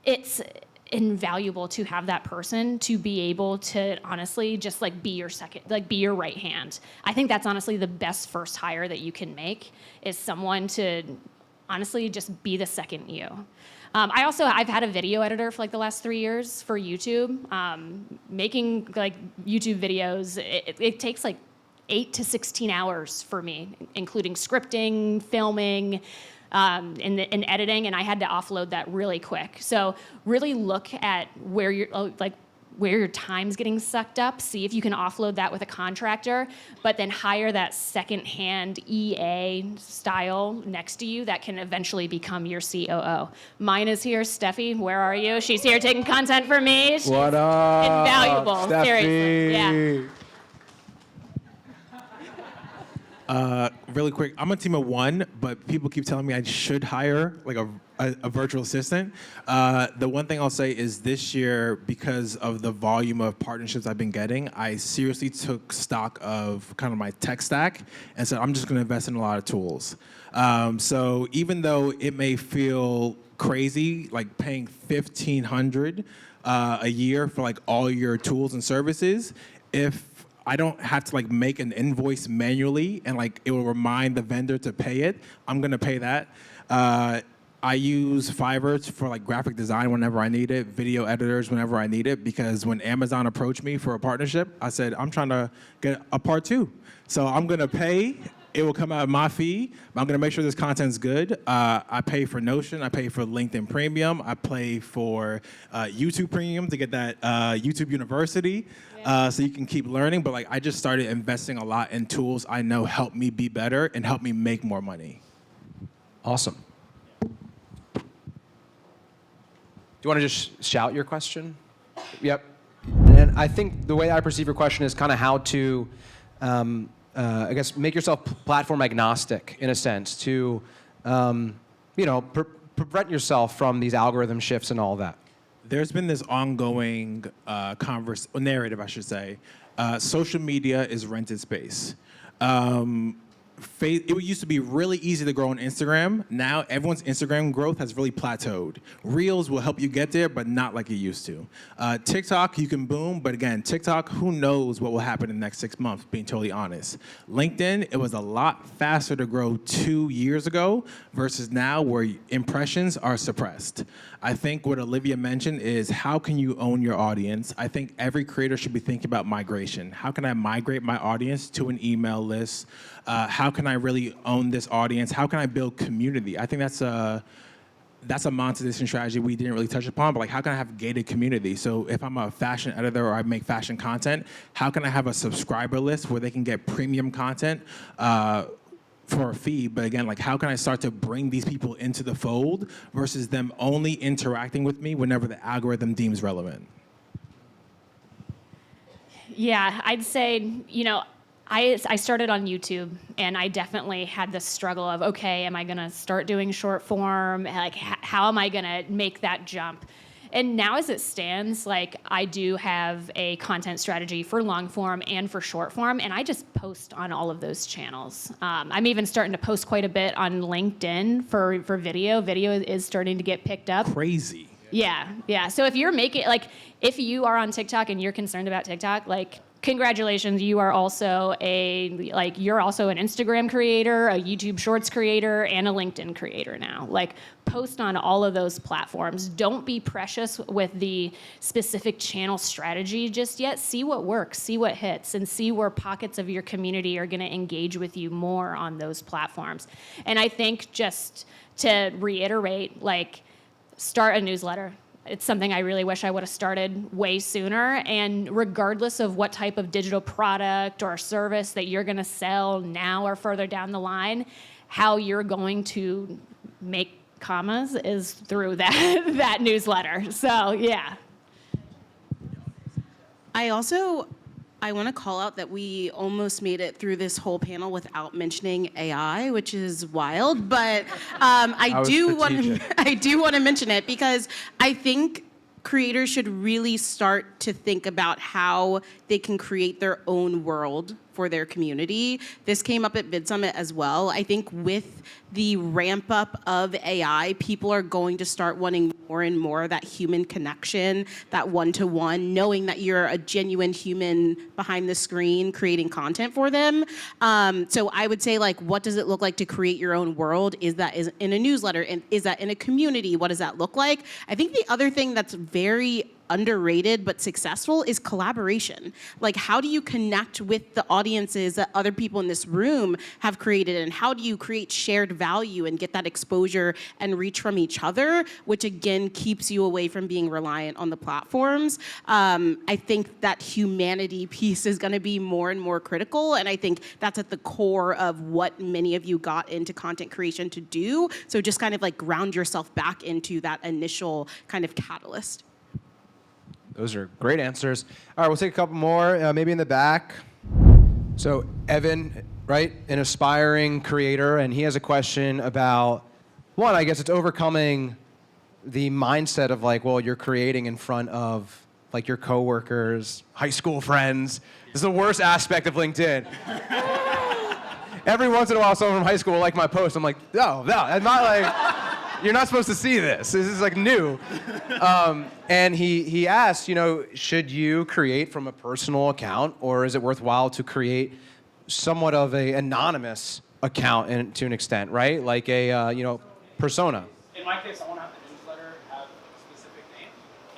it's invaluable to have that person to be able to honestly just like be your right hand. I think that's honestly the best first hire that you can make is someone to honestly just be the second you. I've had a video editor for like the last 3 years for YouTube. Making like YouTube videos, it takes like 8 to 16 hours for me, including scripting, filming, in editing, and I had to offload that really quick. So really look at where your time's getting sucked up, see if you can offload that with a contractor, but then hire that second-hand EA style next to you that can eventually become your COO. Mine is here, Steffi, where are you? She's here taking content for me. She's what up, invaluable, Steffi? seriously, yeah. Really quick, I'm a team of one, but people keep telling me I should hire like a virtual assistant. The one thing I'll say is this year, because of the volume of partnerships I've been getting, I seriously took stock of kind of my tech stack and said I'm just going to invest in a lot of tools. So even though it may feel crazy, like paying $1,500 a year for like all your tools and services, if I don't have to like make an invoice manually and like it will remind the vendor to pay it. I'm gonna pay that. I use Fiverr for like graphic design whenever I need it, video editors whenever I need it, because when Amazon approached me for a partnership, I said, I'm trying to get a part two. So I'm gonna pay. It will come out of my fee, but I'm gonna make sure this content's good. I pay for Notion, I pay for LinkedIn Premium, I pay for YouTube Premium to get that YouTube University, so you can keep learning. But like, I just started investing a lot in tools I know help me be better and help me make more money. Awesome. Do you want to just shout your question? Yep. And I think the way I perceive your question is kind of how to, I guess, make yourself platform agnostic in a sense to, prevent yourself from these algorithm shifts and all that. There's been this ongoing narrative, I should say. Social media is rented space. It used to be really easy to grow on Instagram. Now everyone's Instagram growth has really plateaued. Reels will help you get there, but not like it used to. TikTok, you can boom, but again, TikTok, who knows what will happen in the next 6 months, being totally honest. LinkedIn, it was a lot faster to grow 2 years ago versus now where impressions are suppressed. I think what Olivia mentioned is how can you own your audience? I think every creator should be thinking about migration. How can I migrate my audience to an email list? How can I really own this audience? How can I build community? I think that's a monetization strategy we didn't really touch upon, but like how can I have gated community? So if I'm a fashion editor or I make fashion content, how can I have a subscriber list where they can get premium content for a fee? But again, like how can I start to bring these people into the fold versus them only interacting with me whenever the algorithm deems relevant? Yeah, I'd say, I started on YouTube, and I definitely had this struggle of, okay, am I going to start doing short form? Like, how am I going to make that jump? And now as it stands, like, I do have a content strategy for long form and for short form, and I just post on all of those channels. I'm even starting to post quite a bit on LinkedIn for video. Video is starting to get picked up. Crazy. Yeah. So if if you are on TikTok and you're concerned about TikTok, like, congratulations, you are also you're also an Instagram creator, a YouTube Shorts creator, and a LinkedIn creator now. Like, post on all of those platforms. Don't be precious with the specific channel strategy just yet. See what works, see what hits, and see where pockets of your community are gonna engage with you more on those platforms. And I think, just to reiterate, like, start a newsletter. It's something I really wish I would have started way sooner. And regardless of what type of digital product or service that you're going to sell now or further down the line, how you're going to make commas is through that newsletter. So, yeah. I want to call out that we almost made it through this whole panel without mentioning AI, which is wild. But I do want to mention it because I think creators should really start to think about how they can create their own world for their community. This came up at Vid Summit as well. I think with the ramp up of AI, people are going to start wanting more and more of that human connection, that one-to-one, knowing that you're a genuine human behind the screen creating content for them. So I would say, like, what does it look like to create your own world? Is that in a newsletter? And is that in a community? What does that look like? I think the other thing that's very underrated but successful is collaboration. Like, how do you connect with the audiences that other people in this room have created, and how do you create shared value and get that exposure and reach from each other, which again keeps you away from being reliant on the platforms. I think that humanity piece is going to be more and more critical, and I think that's at the core of what many of you got into content creation to do. So just kind of like ground yourself back into that initial kind of catalyst. Those are great answers. All right, we'll take a couple more, maybe in the back. So Evan, right, an aspiring creator, and he has a question about, one, I guess it's overcoming the mindset of like, well, you're creating in front of like your coworkers, high school friends. This is the worst aspect of LinkedIn. Every once in a while, someone from high school will like my post. I'm like, no, I'm not like, You're not supposed to see this. This is like new. And he asked, should you create from a personal account, or is it worthwhile to create somewhat of a anonymous account to an extent, right? Like a persona. In my case, I want to have the newsletter have a specific name,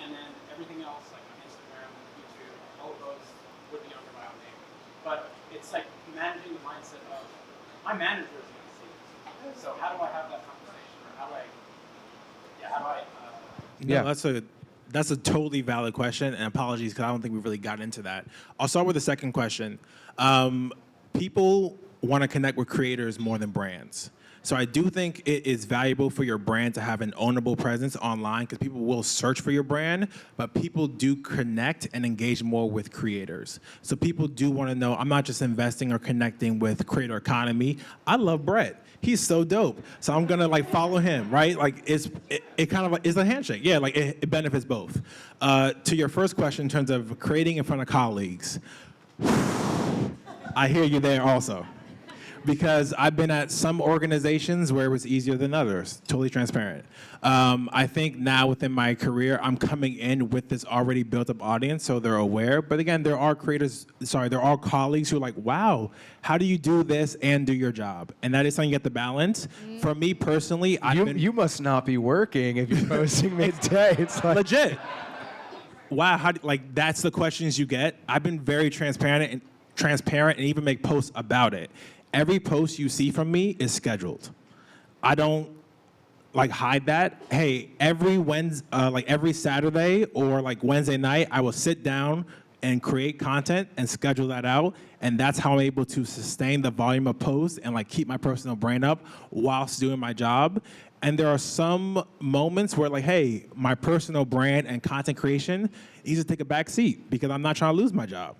and then everything else, like my Instagram, YouTube, all of those would be under my own name. But it's like managing the mindset of my manager is going to see this. So how do I have that conversation, or how do I? No, that's a totally valid question, and apologies because I don't think we really got into that. I'll start with the second question. People want to connect with creators more than brands. So I do think it is valuable for your brand to have an ownable presence online, because people will search for your brand, but people do connect and engage more with creators. So people do want to know, I'm not just investing or connecting with Creator Economy. I love Brett. He's so dope. So I'm gonna follow him, right? It kind of is a handshake. Yeah, it benefits both. To your first question in terms of creating in front of colleagues, I hear you there also. Because I've been at some organizations where it was easier than others, totally transparent. I think now within my career, I'm coming in with this already built up audience, so they're aware. But again, there are colleagues who are like, wow, how do you do this and do your job? And that is something you have to balance. For me personally, You must not be working if you're posting midday. It's like legit. Wow, that's the questions you get. I've been very transparent and even make posts about it. Every post you see from me is scheduled. I don't hide that. Hey, every Saturday or Wednesday night, I will sit down and create content and schedule that out. And that's how I'm able to sustain the volume of posts and keep my personal brand up whilst doing my job. And there are some moments where hey, my personal brand and content creation needs to take a back seat because I'm not trying to lose my job.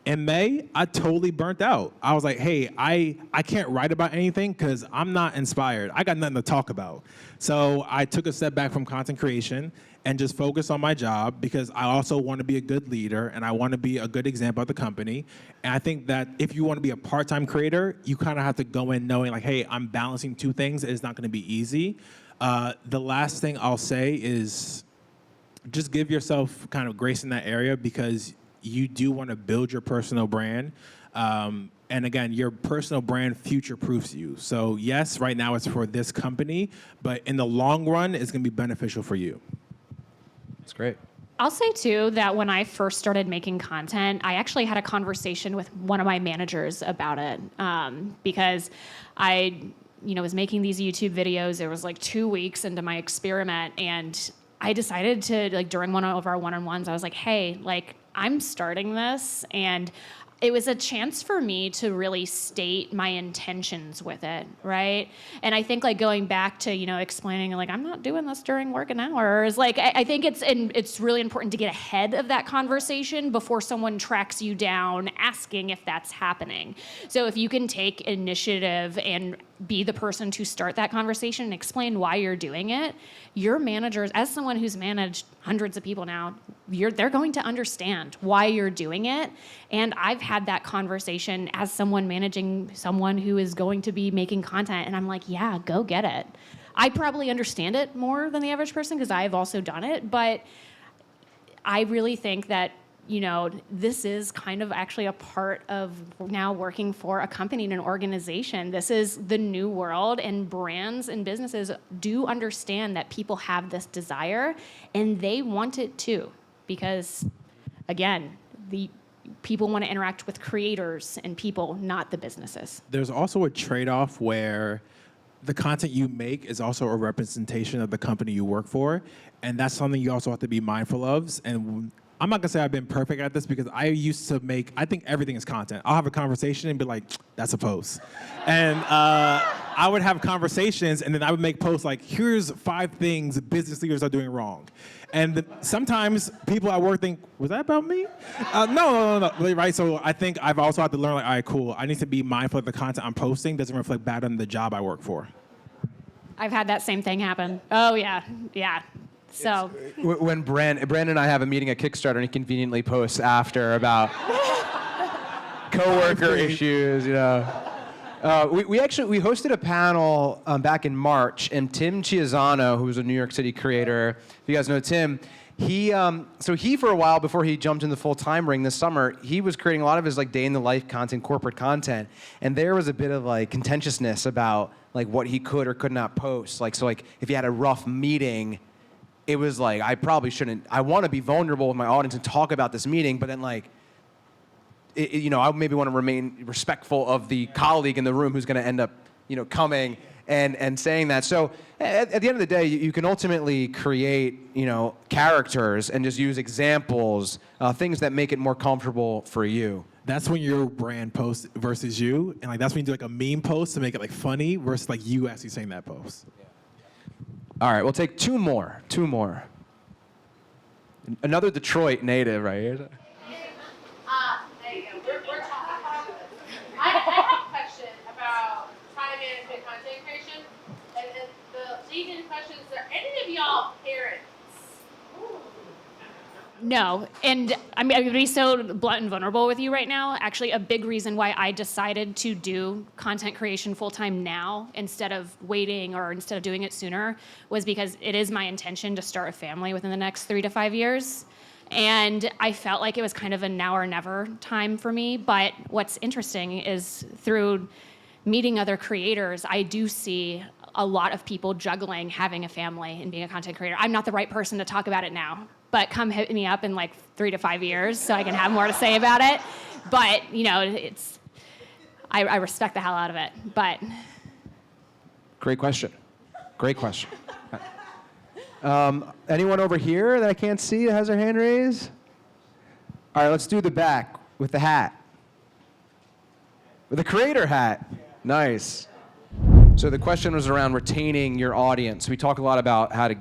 In May, I totally burnt out. I was like, hey, I can't write about anything because I'm not inspired. I got nothing to talk about. So I took a step back from content creation and just focused on my job because I also want to be a good leader and I want to be a good example of the company. And I think that if you want to be a part-time creator, you kind of have to go in knowing hey, I'm balancing two things. It's not going to be easy. The last thing I'll say is just give yourself kind of grace in that area because you do want to build your personal brand. And again, your personal brand future-proofs you. So yes, right now it's for this company, but in the long run, it's going to be beneficial for you. That's great. I'll say too that when I first started making content, I actually had a conversation with one of my managers about it because I was making these YouTube videos. It was 2 weeks into my experiment, and I decided to during one of our one-on-ones, I was like, hey, I'm starting this, and it was a chance for me to really state my intentions with it, right? And I think going back to explaining I'm not doing this during working hours. I think it's really important to get ahead of that conversation before someone tracks you down asking if that's happening. So if you can take initiative and be the person to start that conversation and explain why you're doing it, your managers, as someone who's managed hundreds of people now, they're going to understand why you're doing it. And I've had that conversation as someone managing someone who is going to be making content, and I'm like, yeah, go get it. I probably understand it more than the average person because I've also done it, but I really think that this is kind of actually a part of now working for a company and an organization. This is the new world, and brands and businesses do understand that people have this desire, and they want it too, because again, the people want to interact with creators and people, not the businesses. There's also a trade-off where the content you make is also a representation of the company you work for, and that's something you also have to be mindful of. And I'm not gonna say I've been perfect at this because I used to I think everything is content. I'll have a conversation and be like, that's a post. And I would have conversations and then I would make posts here's 5 things business leaders are doing wrong. And sometimes people at work think, was that about me? No, right? So I think I've also had to learn all right, cool. I need to be mindful of the content I'm posting doesn't reflect bad on the job I work for. I've had that same thing happen. Oh yeah. So When Brandon and I have a meeting at Kickstarter, and he conveniently posts after about coworker issues, We actually hosted a panel back in March, and Tim Chiazzano, who's a New York City creator, if you guys know Tim, he for a while before he jumped in the full-time ring this summer, he was creating a lot of his like day in the life content, corporate content, and there was a bit of like contentiousness about like what he could or could not post. Like so, like if you had a rough meeting, it was like I probably shouldn't. I want to be vulnerable with my audience and talk about this meeting, but then like. I maybe want to remain respectful of the colleague in the room who's going to end up, coming and saying that. So at the end of the day, you can ultimately create, characters and just use examples, things that make it more comfortable for you. That's when your brand posts versus you, and like that's when you do like a meme post to make it like funny versus like you actually saying that post. All right, we'll take two more. Another Detroit native right here. I have a question about time management, content creation, and the lead-in question is: are any of y'all parents? No, and I'm going to be so blunt and vulnerable with you right now. Actually, a big reason why I decided to do content creation full-time now instead of waiting or instead of doing it sooner was because it is my intention to start a family within the next 3 to 5 years. And I felt like it was kind of a now or never time for me. But what's interesting is through meeting other creators, I do see a lot of people juggling having a family and being a content creator. I'm not the right person to talk about it now, but come hit me up in like 3 to 5 years so I can have more to say about it. But, I respect the hell out of it. But Great question. Anyone over here that I can't see that has their hand raised? All right, let's do the back with the hat. With the creator hat. Nice. So the question was around retaining your audience. We talk a lot about how to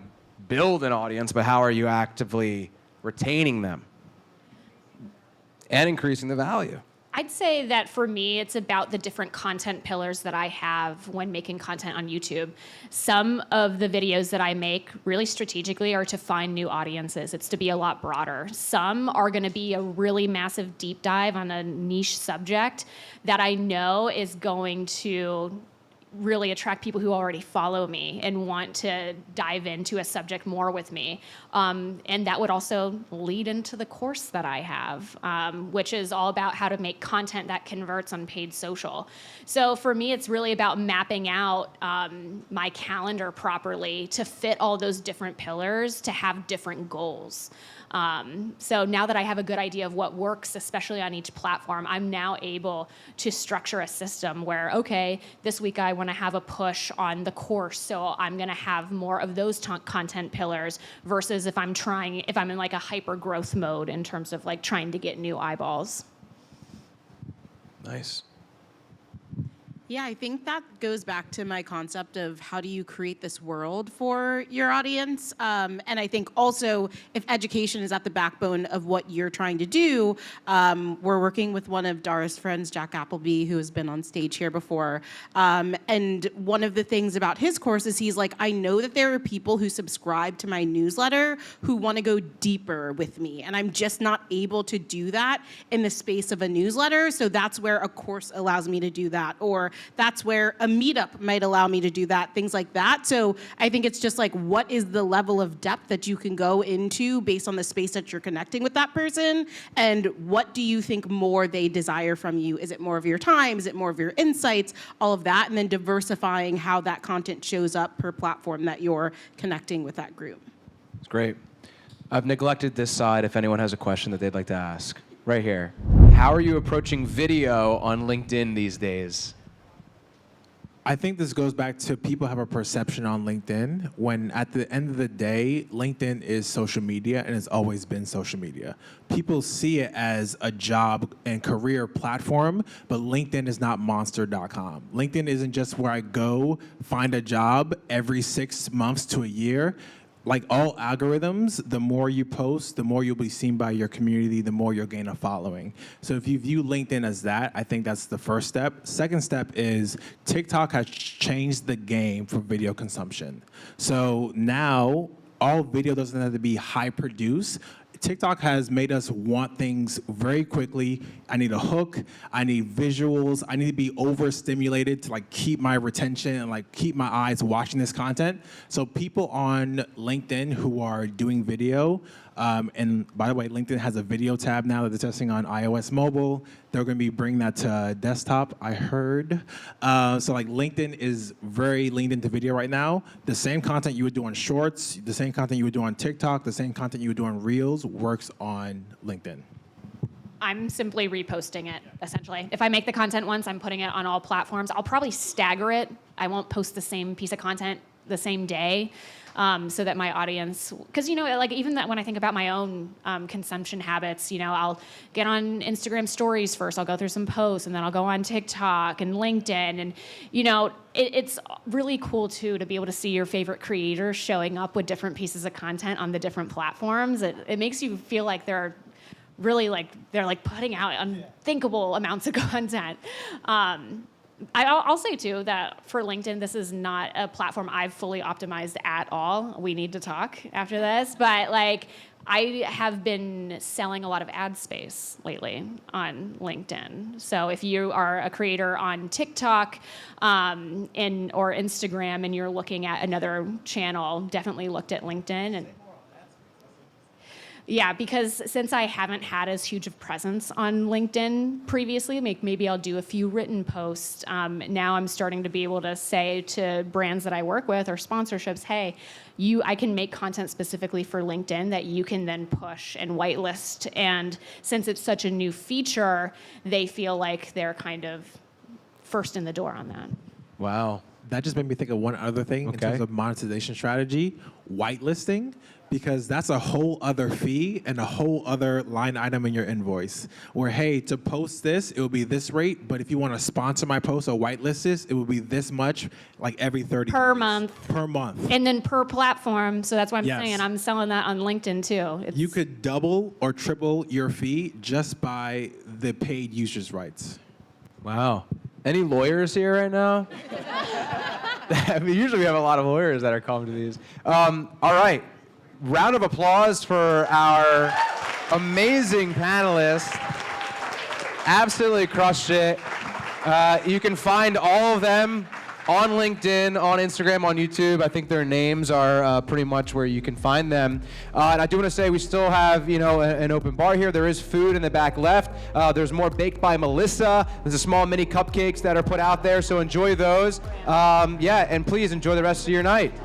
build an audience, but how are you actively retaining them and increasing the value? I'd say that for me, it's about the different content pillars that I have when making content on YouTube. Some of the videos that I make really strategically are to find new audiences. It's to be a lot broader. Some are going to be a really massive deep dive on a niche subject that I know is going to really attract people who already follow me and want to dive into a subject more with me. And that would also lead into the course that I have, which is all about how to make content that converts on paid social. So for me, it's really about mapping out my calendar properly to fit all those different pillars to have different goals. So now that I have a good idea of what works, especially on each platform, I'm now able to structure a system where, okay, this week I want to have a push on the course, so I'm going to have more of those content pillars versus if I'm in like a hyper growth mode in terms of like trying to get new eyeballs. Nice. Yeah, I think that goes back to my concept of how do you create this world for your audience. And I think also if education is at the backbone of what you're trying to do, we're working with one of Dara's friends, Jack Appleby, who has been on stage here before. And one of the things about his course is he's like, I know that there are people who subscribe to my newsletter who want to go deeper with me. And I'm just not able to do that in the space of a newsletter. So that's where a course allows me to do that. Or that's where a meetup might allow me to do that, things like that. So I think it's just like, what is the level of depth that you can go into based on the space that you're connecting with that person? And what do you think more they desire from you? Is it more of your time? Is it more of your insights? All of that. And then diversifying how that content shows up per platform that you're connecting with that group. It's great. I've neglected this side if anyone has a question that they'd like to ask. Right here. How are you approaching video on LinkedIn these days? I think this goes back to people have a perception on LinkedIn when at the end of the day, LinkedIn is social media and it's always been social media. People see it as a job and career platform, but LinkedIn is not monster.com. LinkedIn isn't just where I go find a job every 6 months to a year. Like all algorithms, the more you post, the more you'll be seen by your community, the more you'll gain a following. So if you view LinkedIn as that, I think that's the first step. Second step is TikTok has changed the game for video consumption. So now all video doesn't have to be high produced. TikTok has made us want things very quickly. I need a hook. I need visuals. I need to be overstimulated to like keep my retention and like keep my eyes watching this content. So people on LinkedIn who are doing video, and by the way, LinkedIn has a video tab now that they're testing on iOS mobile. They're going to be bringing that to desktop, I heard. So like LinkedIn is very leaned into video right now. The same content you would do on Shorts, the same content you would do on TikTok, the same content you would do on Reels works on LinkedIn. I'm simply reposting it, essentially. If I make the content once, I'm putting it on all platforms. I'll probably stagger it. I won't post the same piece of content the same day, so that my audience, because like even that when I think about my own consumption habits, I'll get on Instagram stories first, I'll go through some posts, and then I'll go on TikTok and LinkedIn, and it's really cool too to be able to see your favorite creators showing up with different pieces of content on the different platforms. It makes you feel like they're really they're putting out unthinkable amounts of content. I'll say too that for LinkedIn, this is not a platform I've fully optimized at all. We need to talk after this, but I have been selling a lot of ad space lately on LinkedIn. So if you are a creator on TikTok or Instagram and you're looking at another channel, definitely looked at LinkedIn. And yeah, because since I haven't had as huge of presence on LinkedIn previously, maybe I'll do a few written posts. Now I'm starting to be able to say to brands that I work with or sponsorships, hey, I can make content specifically for LinkedIn that you can then push and whitelist. And since it's such a new feature, they feel like they're kind of first in the door on that. Wow. That just made me think of one other thing in terms of monetization strategy, whitelisting, because that's a whole other fee and a whole other line item in your invoice. Where, hey, to post this, it will be this rate, but if you want to sponsor my post or whitelist this, it will be this much, like every 30 Per days. month. Per month. And then per platform, so that's what I'm Yes. saying. I'm selling that on LinkedIn too. You could double or triple your fee just by the paid users' rights. Wow. Any lawyers here right now? I mean, usually we have a lot of lawyers that are coming to these. All right. Round of applause for our amazing panelists. Absolutely crushed it. You can find all of them on LinkedIn, on Instagram, on YouTube. I think their names are pretty much where you can find them. And I do want to say we still have, an open bar here. There is food in the back left. There's more baked by Melissa. There's a small mini cupcakes that are put out there, so enjoy those. And please enjoy the rest of your night.